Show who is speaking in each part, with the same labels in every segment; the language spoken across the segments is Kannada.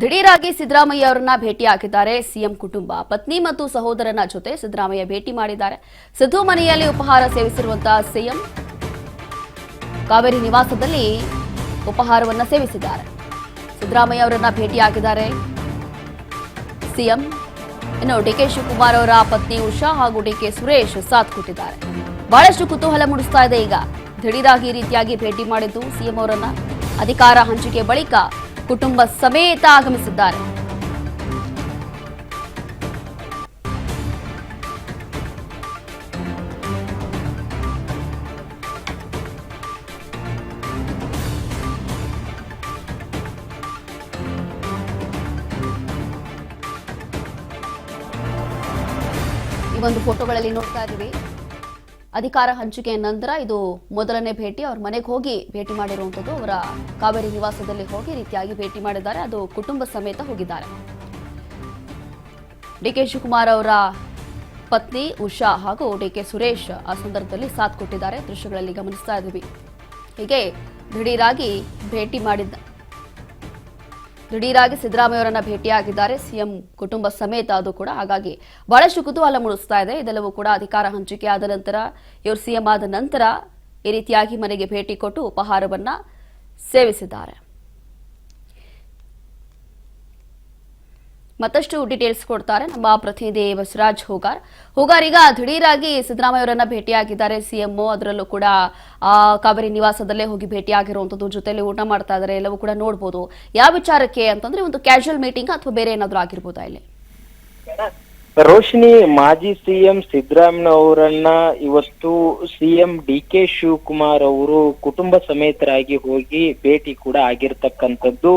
Speaker 1: ದಿಢೀರಾಗಿ ಸಿದ್ದರಾಮಯ್ಯ ಅವರನ್ನ ಭೇಟಿಯಾಗಿದ್ದಾರೆ ಸಿಎಂ ಕುಟುಂಬ. ಪತ್ನಿ ಮತ್ತು ಸಹೋದರನ ಜೊತೆ ಸಿದ್ದರಾಮಯ್ಯ ಭೇಟಿ ಮಾಡಿದ್ದಾರೆ. ಸಿದ್ದು ಮನೆಯಲ್ಲಿ ಉಪಹಾರ ಸೇವಿಸಿರುವಂತಹ ಸಿಎಂ ಕಾವೇರಿ ನಿವಾಸದಲ್ಲಿ ಉಪಹಾರವನ್ನ ಸೇವಿಸಿದ್ದಾರೆ. ಸಿದ್ದರಾಮಯ್ಯ ಅವರನ್ನ ಭೇಟಿಯಾಗಿದ್ದಾರೆ ಸಿಎಂ. ಇನ್ನು ಡಿಕೆ ಶಿವಕುಮಾರ್ ಅವರ ಪತ್ನಿ ಉಷಾ ಹಾಗೂ ಡಿಕೆ ಸುರೇಶ್ ಸಾಥ್ ಕೊಟ್ಟಿದ್ದಾರೆ. ಬಹಳಷ್ಟು ಕುತೂಹಲ ಮೂಡಿಸ್ತಾ ಇದೆ. ಈಗ ದಿಢೀರಾಗಿ ಈ ರೀತಿಯಾಗಿ ಭೇಟಿ ಮಾಡಿದ್ದು ಸಿಎಂ ಅವರನ್ನ ಅಧಿಕಾರ ಹಂಚಿಕೆ ಬಳಿಕ ಕುಟುಂಬ ಸಮೇತ ಆಗಮಿಸಿದ್ದಾರೆ. ಈ ಒಂದು ಫೋಟೋಗಳಲ್ಲಿ ನೋಡ್ತಾ ಇದ್ದೀವಿ. ಅಧಿಕಾರ ಹಂಚಿಕೆಯ ನಂತರ ಇದು ಮೊದಲನೇ ಭೇಟಿ. ಅವ್ರ ಮನೆಗೆ ಹೋಗಿ ಭೇಟಿ ಮಾಡಿರುವಂಥದ್ದು. ಅವರ ಕಾವೇರಿ ನಿವಾಸದಲ್ಲಿ ಹೋಗಿ ರೀತಿಯಾಗಿ ಭೇಟಿ ಮಾಡಿದ್ದಾರೆ. ಅದು ಕುಟುಂಬ ಸಮೇತ ಹೋಗಿದ್ದಾರೆ. ಡಿಕೆ ಶಿವಕುಮಾರ್ ಅವರ ಪತ್ನಿ ಉಷಾ ಹಾಗೂ ಡಿಕೆ ಸುರೇಶ್ ಆ ಸಂದರ್ಭದಲ್ಲಿ ಸಾಥ್ ಕೊಟ್ಟಿದ್ದಾರೆ. ದೃಶ್ಯಗಳಲ್ಲಿ ಗಮನಿಸ್ತಾ ಇದ್ದೀವಿ. ಹೀಗೆ ದಿಢೀರಾಗಿ ಸಿದ್ದರಾಮಯ್ಯ ಅವರನ್ನ ಭೇಟಿಯಾಗಿದ್ದಾರೆ ಸಿಎಂ ಕುಟುಂಬ ಸಮೇತ. ಅದು ಕೂಡ ಹಾಗಾಗಿ ಬಹಳಷ್ಟು ಕುತೂಹಲ ಮೂಡಿಸ್ತಾ ಇದೆ. ಇದೆಲ್ಲವೂ ಕೂಡ ಅಧಿಕಾರ ಹಂಚಿಕೆ ಆದ ನಂತರ, ಇವರು ಸಿಎಂ ಆದ ನಂತರ ಈ ರೀತಿಯಾಗಿ ಮನೆಗೆ ಭೇಟಿ ಕೊಟ್ಟು ಉಪಹಾರವನ್ನ ಸೇವಿಸಿದ್ದಾರೆ. ಮತ್ತಷ್ಟು ಡೀಟೇಲ್ಸ್ ಕೊಡ್ತಾರೆ ನಮ್ಮ ಪ್ರತಿನಿಧಿ ಬಸವರಾಜ್ ಹೂಗಾರ್. ಈಗ ದಿಢೀರಾಗಿ ಸಿದ್ದರಾಮಯ್ಯ ಅವರನ್ನ ಭೇಟಿಯಾಗಿದ್ದಾರೆ ಸಿಎಂ. ಅದರಲ್ಲೂ ಕೂಡ ಕಾವೇರಿ ನಿವಾಸದಲ್ಲೇ ಹೋಗಿ ಭೇಟಿಯಾಗಿರುವಂತದ್ದು, ಜೊತೆಲಿ ಊಟ ಮಾಡ್ತಾ ಇದ್ದಾರೆ, ಎಲ್ಲವೂ ಕೂಡ ನೋಡಬಹುದು. ಯಾವ ವಿಚಾರಕ್ಕೆ ಅಂತಂದ್ರೆ ಒಂದು ಕ್ಯಾಶುವಲ್ ಮೀಟಿಂಗ್ ಅಥವಾ ಬೇರೆ ಏನಾದ್ರೂ ಆಗಿರ್ಬೋದಾ ಇಲ್ಲಿ?
Speaker 2: ರೋಶಿನಿ, ಮಾಜಿ ಸಿಎಂ ಸಿದ್ದರಾಮಯ್ಯ ಅವರನ್ನ ಇವತ್ತು ಸಿಎಂ ಡಿಕೆ ಶಿವಕುಮಾರ್ ಅವರು ಕುಟುಂಬ ಸಮೇತರಾಗಿ ಹೋಗಿ ಭೇಟಿ ಕೂಡ ಆಗಿರ್ತಕ್ಕಂಥದ್ದು.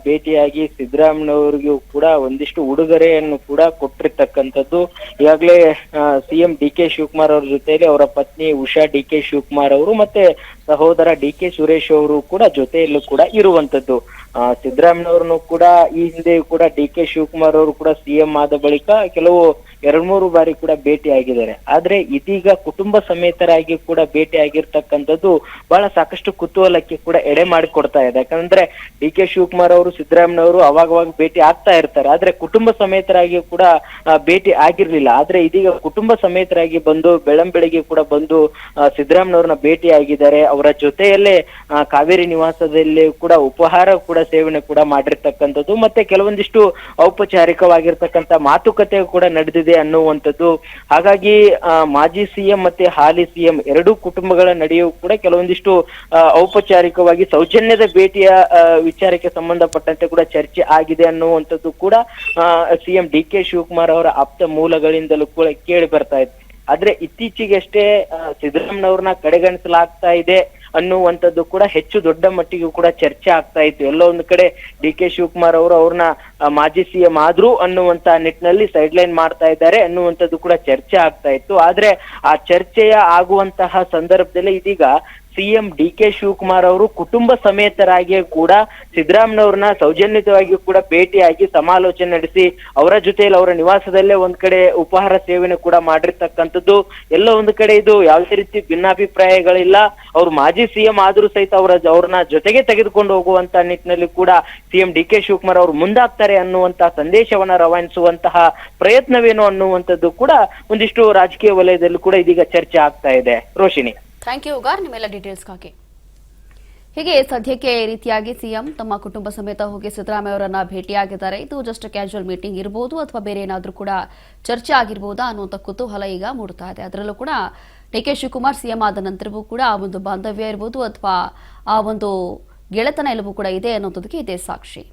Speaker 2: ಭೇಟಿಯಾಗಿ ಸಿದ್ದರಾಮಯ್ಯವ್ರಿಗೂ ಕೂಡ ಒಂದಿಷ್ಟು ಉಡುಗೊರೆಯನ್ನು ಕೂಡ ಕೊಟ್ಟಿರ್ತಕ್ಕಂಥದ್ದು. ಈಗಾಗಲೇ ಸಿಎಂ ಡಿಕೆ ಶಿವಕುಮಾರ್ ಅವ್ರ ಜೊತೆಯಲ್ಲಿ ಅವರ ಪತ್ನಿ ಉಷಾ ಡಿಕೆ ಶಿವಕುಮಾರ್ ಅವರು ಮತ್ತೆ ಸಹೋದರ ಡಿಕೆ ಸುರೇಶ್ ಅವರು ಕೂಡ ಜೊತೆಯಲ್ಲೂ ಕೂಡ ಇರುವಂತದ್ದು. ಸಿದ್ದರಾಮಯ್ಯವ್ರನ್ನು ಕೂಡ ಈ ಹಿಂದೆ ಕೂಡ ಡಿಕೆ ಶಿವಕುಮಾರ್ ಅವರು ಕೂಡ ಸಿಎಂ ಆದ ಬಳಿಕ ಕೆಲವು 2-3 ಬಾರಿ ಕೂಡ ಭೇಟಿ ಆಗಿದ್ದಾರೆ. ಆದ್ರೆ ಇದೀಗ ಕುಟುಂಬ ಸಮೇತರಾಗಿ ಕೂಡ ಭೇಟಿ ಆಗಿರ್ತಕ್ಕಂಥದ್ದು ಬಹಳ ಸಾಕಷ್ಟು ಕುತೂಹಲಕ್ಕೆ ಕೂಡ ಎಡೆ ಮಾಡಿಕೊಡ್ತಾ ಇದೆ. ಯಾಕಂದ್ರೆ ಡಿಕೆ ಶಿವಕುಮಾರ್ ಅವರು ಸಿದ್ದರಾಮಯ್ಯವರು ಅವಾಗವಾಗ ಭೇಟಿ ಆಗ್ತಾ ಇರ್ತಾರೆ, ಆದ್ರೆ ಕುಟುಂಬ ಸಮೇತರಾಗಿ ಕೂಡ ಭೇಟಿ ಆಗಿರ್ಲಿಲ್ಲ. ಆದ್ರೆ ಇದೀಗ ಕುಟುಂಬ ಸಮೇತರಾಗಿ ಬಂದು ಬೆಳಂಬೆಳಗ್ಗೆ ಕೂಡ ಬಂದು ಸಿದ್ದರಾಮಯ್ಯವ್ರನ್ನ ಭೇಟಿ ಆಗಿದ್ದಾರೆ. ಅವರ ಜೊತೆಯಲ್ಲೇ ಕಾವೇರಿ ನಿವಾಸದಲ್ಲಿ ಕೂಡ ಉಪಹಾರ ಕೂಡ ಸೇವನೆ ಕೂಡ ಮಾಡಿರ್ತಕ್ಕಂಥದ್ದು. ಮತ್ತೆ ಕೆಲವೊಂದಿಷ್ಟು ಔಪಚಾರಿಕವಾಗಿರ್ತಕ್ಕಂಥ ಮಾತುಕತೆ ಕೂಡ ನಡೆದಿದೆ ಅನ್ನುವಂಥದ್ದು. ಹಾಗಾಗಿ ಮಾಜಿ ಸಿಎಂ ಮತ್ತೆ ಹಾಲಿ ಸಿಎಂ ಎರಡೂ ಕುಟುಂಬಗಳ ನಡುವೆಯೂ ಕೂಡ ಕೆಲವೊಂದಿಷ್ಟು ಔಪಚಾರಿಕವಾಗಿ ಸೌಜನ್ಯದ ಭೇಟಿಯ ವಿಚಾರಕ್ಕೆ ಸಂಬಂಧಪಟ್ಟಂತೆ ಕೂಡ ಚರ್ಚೆ ಆಗಿದೆ ಅನ್ನುವಂಥದ್ದು ಕೂಡ ಸಿಎಂ ಡಿಕೆ ಶಿವಕುಮಾರ್ ಅವರ ಆಪ್ತ ಮೂಲಗಳಿಂದಲೂ ಕೂಡ ಕೇಳಿ ಬರ್ತಾ ಇದೆ. ಆದ್ರೆ ಇತ್ತೀಚೆಗಷ್ಟೇ ಸಿದ್ದರಾಮಯ್ಯವ್ರನ್ನ ಕಡೆಗಣಿಸಲಾಗ್ತಾ ಇದೆ ಅನ್ನುವಂಥದ್ದು ಕೂಡ ಹೆಚ್ಚು ದೊಡ್ಡ ಮಟ್ಟಿಗೂ ಕೂಡ ಚರ್ಚೆ ಆಗ್ತಾ ಇತ್ತು. ಎಲ್ಲೋ ಒಂದು ಕಡೆ ಡಿಕೆ ಶಿವಕುಮಾರ್ ಅವರು ಅವ್ರನ್ನ ಮಾಜಿ ಸಿಎಂ ಆದ್ರು ಅನ್ನುವಂತ ನಿಟ್ಟಿನಲ್ಲಿ ಸೈಡ್ ಲೈನ್ ಮಾಡ್ತಾ ಇದ್ದಾರೆ ಅನ್ನುವಂಥದ್ದು ಕೂಡ ಚರ್ಚೆ ಆಗ್ತಾ ಇತ್ತು. ಆದ್ರೆ ಆ ಚರ್ಚೆಯ ಆಗುವಂತಹ ಸಂದರ್ಭದಲ್ಲಿ ಇದೀಗ ಸಿಎಂ ಡಿಕೆ ಶಿವಕುಮಾರ್ ಅವರು ಕುಟುಂಬ ಸಮೇತರಾಗಿ ಕೂಡ ಸಿದ್ದರಾಮಯ್ಯವ್ರನ್ನ ಸೌಜನ್ಯವಾಗಿ ಕೂಡ ಭೇಟಿಯಾಗಿ ಸಮಾಲೋಚನೆ ನಡೆಸಿ ಅವರ ಜೊತೆಯಲ್ಲಿ ಅವರ ನಿವಾಸದಲ್ಲೇ ಒಂದ್ ಕಡೆ ಉಪಹಾರ ಸೇವನೆ ಕೂಡ ಮಾಡಿರ್ತಕ್ಕಂಥದ್ದು. ಎಲ್ಲೋ ಒಂದು ಕಡೆ ಇದು ಯಾವುದೇ ರೀತಿ ಭಿನ್ನಾಭಿಪ್ರಾಯಗಳಿಲ್ಲ. ಅವ್ರು ಮಾಜಿ ಸಿಎಂ ಆದ್ರೂ ಸಹಿತ ಅವ್ರನ್ನ ಜೊತೆಗೆ ತೆಗೆದುಕೊಂಡು ಹೋಗುವಂತ ನಿಟ್ಟಿನಲ್ಲಿ ಕೂಡ ಸಿಎಂ ಡಿಕೆ ಶಿವಕುಮಾರ್ ಅವರು ಮುಂದಾಗ್ತಾರೆ ಅನ್ನುವಂತ ಸಂದೇಶವನ್ನ ರವಾನಿಸುವಂತಹ ಪ್ರಯತ್ನವೇನು ಅನ್ನುವಂಥದ್ದು ಕೂಡ ಒಂದಿಷ್ಟು ರಾಜಕೀಯ ವಲಯದಲ್ಲಿ ಕೂಡ ಇದೀಗ ಚರ್ಚೆ ಆಗ್ತಾ ಇದೆ. ರೋಶಿನಿ,
Speaker 1: ಥ್ಯಾಂಕ್ ಯು ಉಗಾರ್ ನಿಮ್ಮೆಲ್ಲ ಡೀಟೇಲ್ಸ್ಗಾಗಿ. ಹೀಗೆ ಸದ್ಯಕ್ಕೆ ಈ ರೀತಿಯಾಗಿ ಸಿಎಂ ತಮ್ಮ ಕುಟುಂಬ ಸಮೇತ ಹೋಗಿ ಸಿದ್ದರಾಮಯ್ಯ ಅವರನ್ನ ಭೇಟಿಯಾಗಿದ್ದಾರೆ. ಇದು ಜಸ್ಟ್ ಕ್ಯಾಶುವಲ್ ಮೀಟಿಂಗ್ ಇರಬಹುದು ಅಥವಾ ಬೇರೆ ಏನಾದ್ರೂ ಕೂಡ ಚರ್ಚೆ ಆಗಿರಬಹುದಾ ಅನ್ನುವಂಥ ಕುತೂಹಲ ಈಗ ಮೂಡ್ತಾ ಇದೆ. ಅದರಲ್ಲೂ ಕೂಡ ಡಿಕೆ ಶಿವಕುಮಾರ್ ಸಿಎಂ ಆದ ನಂತರವೂ ಕೂಡ ಆ ಒಂದು ಬಾಂಧವ್ಯ ಇರಬಹುದು ಅಥವಾ ಆ ಒಂದು ಗೆಳೆತನ ಎಲ್ಲವೂ ಕೂಡ ಇದೆ ಅನ್ನೋದಕ್ಕೆ ಇದೇ ಸಾಕ್ಷಿ.